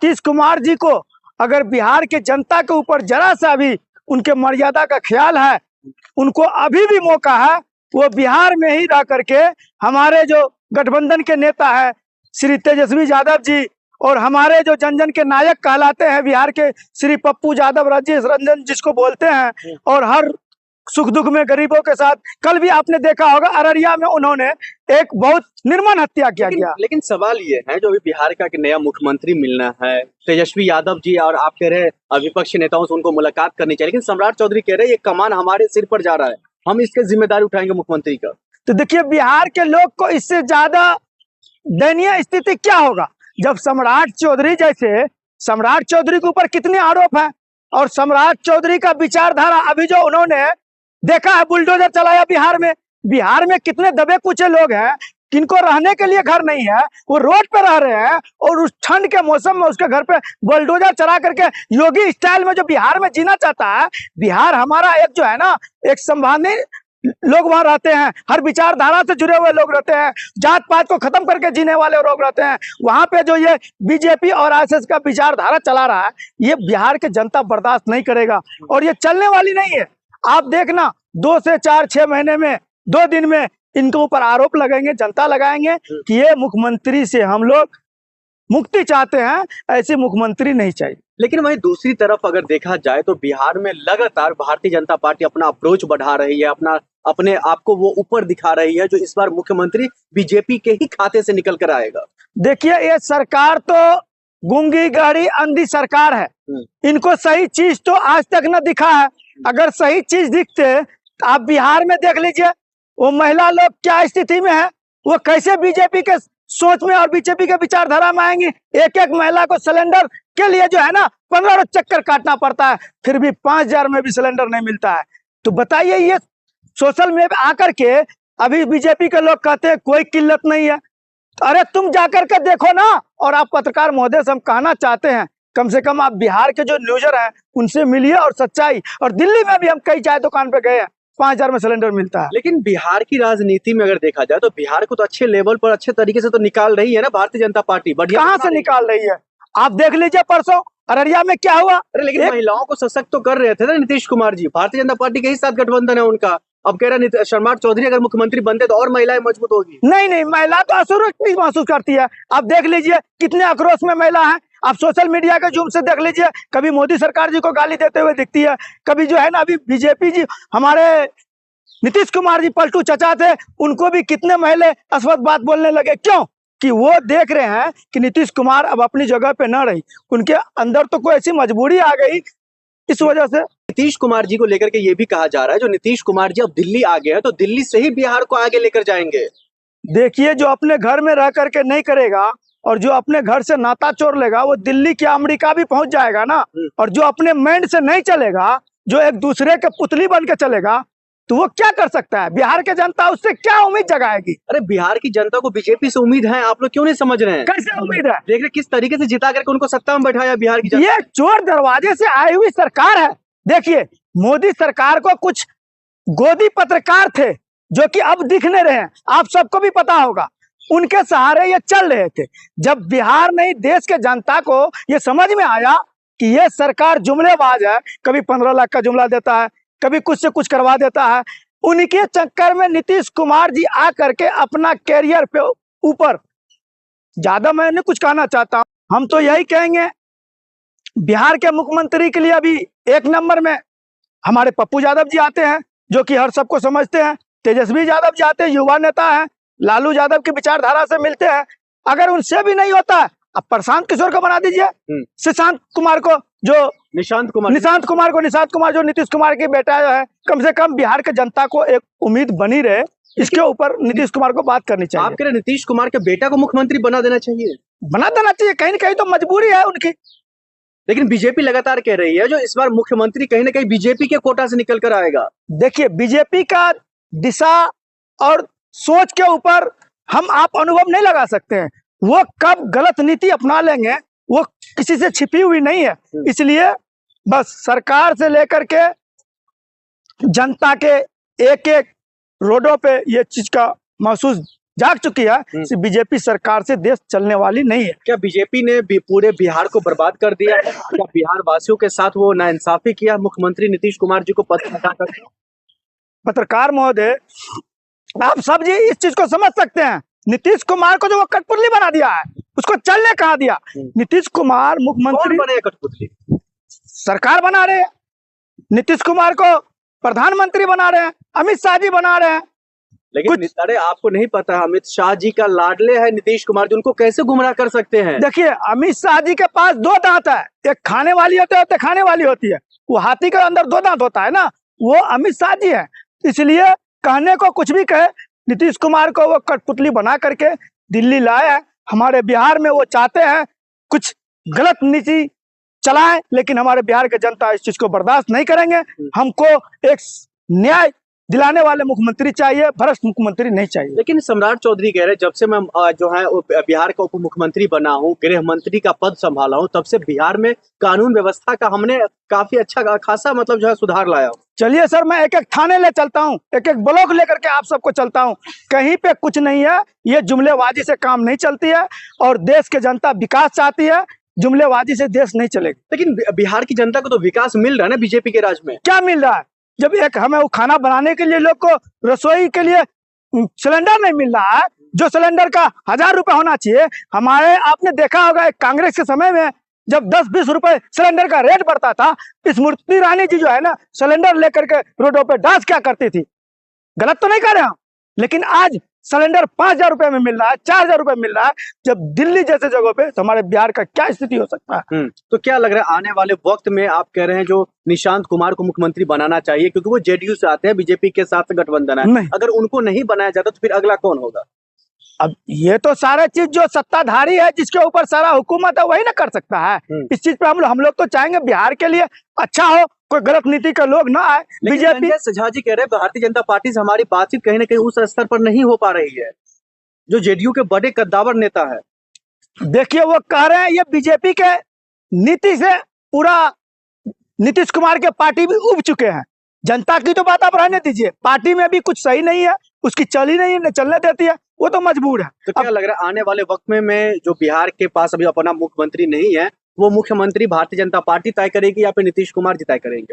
नीतीश कुमार जी को अगर बिहार के जनता के ऊपर जरा सा भी उनके मर्यादा का ख्याल है, उनको अभी भी मौका है, वो बिहार में ही रह करके हमारे जो गठबंधन के नेता है श्री तेजस्वी यादव जी और हमारे जो जन जन के नायक कहलाते हैं बिहार के श्री पप्पू यादव, राजेश रंजन जिसको बोलते हैं, और हर सुख दुख में गरीबों के साथ। कल भी आपने देखा होगा अररिया में उन्होंने एक बहुत निर्मम हत्या किया गया। लेकिन सवाल ये है, जो अभी बिहार का नया मुख्यमंत्री मिलना है, तेजस्वी यादव जी, और आप कह रहे विपक्षी नेताओं से उनको मुलाकात करनी चाहिए, लेकिन सम्राट चौधरी कह रहे हैं ये कमान हमारे सिर पर जा रहा है, हम इसके जिम्मेदारी उठाएंगे मुख्यमंत्री का। तो देखिए बिहार के लोग को इससे ज्यादा दयनीय स्थिति क्या होगा जब सम्राट चौधरी जैसे, सम्राट चौधरी के ऊपर कितने आरोप हैं, और सम्राट चौधरी का विचारधारा अभी जो उन्होंने देखा है, बुलडोजर चलाया बिहार में कितने दबे कुचे लोग हैं जिनको रहने के लिए घर नहीं है, वो रोड पे रह रहे हैं, और उस ठंड के मौसम में उसके घर पे बुलडोजर चला करके योगी स्टाइल में जो बिहार में जीना चाहता है। बिहार हमारा एक जो है ना, एक संभावनीय लोग वहां रहते हैं, हर विचारधारा से जुड़े हुए लोग रहते हैं, जात पात को खत्म करके जीने वाले लोग रहते हैं। वहां पे जो ये बीजेपी और आरएसएस का विचारधारा चला रहा है, ये बिहार के जनता बर्दाश्त नहीं करेगा, और ये चलने वाली नहीं है। आप देखना 2 से 4-6 महीने में, 2 दिन में इनके ऊपर आरोप लगेंगे, जनता लगाएंगे कि ये मुख्यमंत्री से हम लोग मुक्ति चाहते हैं, ऐसी मुख्यमंत्री नहीं चाहिए। लेकिन वहीं दूसरी तरफ अगर देखा जाए तो बिहार में लगातार भारतीय जनता पार्टी अपना अप्रोच बढ़ा रही है, अपने आप को वो ऊपर दिखा रही है, जो इस बार मुख्यमंत्री बीजेपी के ही खाते से निकल कर आएगा। देखिए ये सरकार तो गूंगी गहरी अंधी सरकार है, इनको सही चीज तो आज तक न दिखा है। अगर सही चीज दिखते तो आप बिहार में देख लीजिए, वो महिला लोग क्या स्थिति में है, वो कैसे बीजेपी के सोच में और बीजेपी के विचारधारा में आएंगी। एक एक महिला को सिलेंडर के लिए जो है ना 15 रोज चक्कर काटना पड़ता है, फिर भी 5000 में भी सिलेंडर नहीं मिलता है। तो बताइए, ये सोशल मीडिया आकर के अभी बीजेपी के लोग कहते हैं कोई किल्लत नहीं है। तो अरे तुम जाकर के देखो ना। और आप पत्रकार महोदय से हम कहना चाहते हैं, कम से कम आप बिहार के जो न्यूजर हैं उनसे मिलिए और सच्चाई। और दिल्ली में भी हम कई चाय दुकान पे गए हैं, 5000 में सिलेंडर मिलता है। लेकिन बिहार की राजनीति में अगर देखा जाए तो बिहार को तो अच्छे लेवल पर, अच्छे तरीके से तो निकाल रही है ना भारतीय जनता पार्टी। बढ़िया कहाँ से निकाल रही है? आप देख लीजिए परसों अररिया में क्या हुआ। अरे लेकिन महिलाओं को सशक्त तो कर रहे थे ना नीतीश कुमार जी, भारतीय जनता पार्टी के ही साथ गठबंधन है उनका। अब कह रहा है सम्राट चौधरी अगर मुख्यमंत्री बनते तो और महिलाएं मजबूत होगी। नहीं, महिला तो असुरक्षित महसूस करती है। आप देख लीजिए कितने आक्रोश में महिला है। आप सोशल मीडिया के जूम से देख लीजिए, कभी मोदी सरकार जी को गाली देते हुए दिखती है, कभी जो है ना अभी बीजेपी जी, हमारे नीतीश कुमार जी पलटू चचा थे, उनको भी कितने महिला अस्वस्थ बात बोलने लगे। क्यों? कि वो देख रहे हैं कि नीतीश कुमार अब अपनी जगह पे न रही, उनके अंदर तो कोई ऐसी मजबूरी आ गई, इस वजह से। नीतीश कुमार जी को लेकर के ये भी कहा जा रहा है, जो नीतीश कुमार जी अब दिल्ली आ गए हैं तो दिल्ली से ही बिहार को आगे लेकर जाएंगे। देखिए, जो अपने घर में रह करके नहीं करेगा और जो अपने घर से नाता चोर लेगा, वो दिल्ली क्या अमेरिका भी पहुंच जाएगा ना। और जो अपने माइंड से नहीं चलेगा, जो एक दूसरे के पुतली बन के चलेगा, तो वो क्या कर सकता है? बिहार के जनता उससे क्या उम्मीद जगाएगी? अरे बिहार की जनता को बीजेपी से उम्मीद है, आप लोग क्यों नहीं समझ रहे हैं? कैसे उम्मीद है? देख रहे किस तरीके से जिता करके उनको सत्ता में बैठाया बिहार की जनता। ये चोर दरवाजे से आई हुई सरकार है। देखिए, मोदी सरकार को कुछ गोदी पत्रकार थे जो कि अब दिख नहीं रहे हैं, आप सबको भी पता होगा, उनके सहारे ये चल रहे थे। जब बिहार नहीं देश के जनता को ये समझ में आया कि ये सरकार जुमलेबाज है, कभी 15 लाख का जुमला देता है, कभी कुछ से कुछ करवा देता है, उनके चक्कर में नीतीश कुमार जी आ करके अपना कैरियर पे ऊपर, ज्यादा मैं नहीं कुछ कहना चाहता हूं, हम तो यही कहेंगे बिहार के मुख्यमंत्री के लिए अभी 1 नंबर में हमारे पप्पू यादव जी आते हैं, जो कि हर सबको समझते हैं। तेजस्वी यादव जी आते हैं, युवा नेता हैं, लालू यादव की विचारधारा से मिलते हैं। अगर उनसे भी नहीं होता है, अब प्रशांत किशोर को बना दीजिए, निशांत कुमार को, जो निशांत कुमार जो नीतीश कुमार की बेटा है। कम से कम बिहार के जनता को एक उम्मीद बनी रहे, इसके ऊपर नीतीश कुमार को बात करनी चाहिए। आप कह रहे नीतीश कुमार के बेटा को मुख्यमंत्री बना देना चाहिए? बना देना चाहिए, कहीं ना कहीं तो मजबूरी है उनकी। लेकिन बीजेपी लगातार कह रही है जो इस बार मुख्यमंत्री कहीं ना कहीं बीजेपी के कोटा से निकल कर आएगा। देखिए, बीजेपी का दिशा और सोच के ऊपर हम आप अनुभव नहीं लगा सकते हैं। वो कब गलत नीति अपना लेंगे वो किसी से छिपी हुई नहीं है। इसलिए बस सरकार से लेकर के जनता के एक एक रोडों पे ये चीज का महसूस जाग चुकी है, बीजेपी सरकार से देश चलने वाली नहीं है। क्या बीजेपी ने पूरे बिहार को बर्बाद कर दिया है? क्या बिहार वासियों के साथ वो नाइंसाफी किया मुख्यमंत्री नीतीश कुमार जी को पद से हटाकर? पत्रकार महोदय, आप सब जी इस चीज को समझ सकते हैं। नीतीश कुमार को जो वो कठपुतली बना दिया है, उसको चलने कहा दिया। नीतीश कुमार मुख्यमंत्री बने कठपुतली, सरकार बना रहे हैं। नीतीश कुमार को प्रधानमंत्री बना रहे हैं, अमित शाह जी बना रहे हैं। लेकिन अरे आपको नहीं पता, अमित शाह जी का लाडले है नीतीश कुमार जी, उनको कैसे गुमराह कर सकते हैं? देखिए, अमित शाह जी के पास दो दांत है, एक खाने वाली होती है, एक खाने वाली होती है। वो हाथी के अंदर दो दांत होता है ना, वो अमित शाह जी है। इसलिए कहने को कुछ भी कहे, नीतीश कुमार को वो कठपुतली बना करके दिल्ली लाए हैं। हमारे बिहार में वो चाहते हैं कुछ गलत नीति चलाएं, लेकिन हमारे बिहार की जनता इस चीज को बर्दाश्त नहीं करेंगे। हमको एक न्याय दिलाने वाले मुख्यमंत्री चाहिए, भ्रष्ट मुख्यमंत्री नहीं चाहिए। लेकिन सम्राट चौधरी कह रहे जब से मैं जो है बिहार का उप मुख्यमंत्री बना हूँ, गृह मंत्री का पद संभाला हूँ, तब से बिहार में कानून व्यवस्था का हमने काफी अच्छा खासा मतलब जो है सुधार लाया हूँ। चलिए सर, मैं एक एक थाने ले चलता हूँ, एक एक ब्लॉक लेकर के आप सबको चलता हूँ, कहीं पे कुछ नहीं है। ये जुमलेबाजी से काम नहीं चलती है, और देश की जनता विकास चाहती है, जुमलेबाजी से देश नहीं चलेगा। लेकिन बिहार की जनता को तो विकास मिल रहा है ना बीजेपी के राज में? क्या मिल रहा है? जब एक हमें वो खाना बनाने के लिए लोग को रसोई के लिए सिलेंडर नहीं मिल रहा है, जो सिलेंडर का 1000 रुपए होना चाहिए। हमारे आपने देखा होगा कांग्रेस के समय में जब 10-20 रुपए सिलेंडर का रेट बढ़ता था, स्मृति ईरानी जी जो है ना, सिलेंडर लेकर के रोडों पे डांस क्या करती थी। गलत तो नहीं कर रहे हम, लेकिन आज सिलेंडर 5000 रुपए में मिल रहा है, 4000 रुपए मिल रहा है जब दिल्ली जैसे जगहों पे, तो हमारे बिहार का क्या स्थिति हो सकता है। तो क्या लग रहा है आने वाले वक्त में आप कह रहे हैं जो निशांत कुमार को मुख्यमंत्री बनाना चाहिए, क्योंकि वो जेडीयू से आते हैं, बीजेपी के साथ गठबंधन है, अगर उनको नहीं बनाया जाता तो फिर अगला कौन होगा? अब ये तो सारा चीज जो सत्ताधारी है, जिसके ऊपर सारा हुकूमत है, वही ना कर सकता है। इस चीज पे हम लोग तो चाहेंगे बिहार के लिए अच्छा हो, कोई गलत नीति का लोग ना आए। बीजेपी झा जी कह रहे हैं भारतीय जनता पार्टी से हमारी बातचीत कहीं ना कहीं उस स्तर पर नहीं हो पा रही है, जो जेडीयू के बड़े कद्दावर नेता है। देखिए, वो कह रहे हैं ये बीजेपी के नीति से पूरा नीतीश कुमार के पार्टी भी उब चुके हैं। जनता की तो बात आप रहने दीजिए, पार्टी में भी कुछ सही नहीं है, उसकी चल ही नहीं चलने देती है, वो तो मजबूर है। तो क्या लग रहा है आने वाले वक्त में जो बिहार के पास अभी अपना मुख्यमंत्री नहीं है, वो मुख्यमंत्री भारतीय जनता पार्टी तय करेगी या फिर नीतीश कुमार जी तय करेंगे?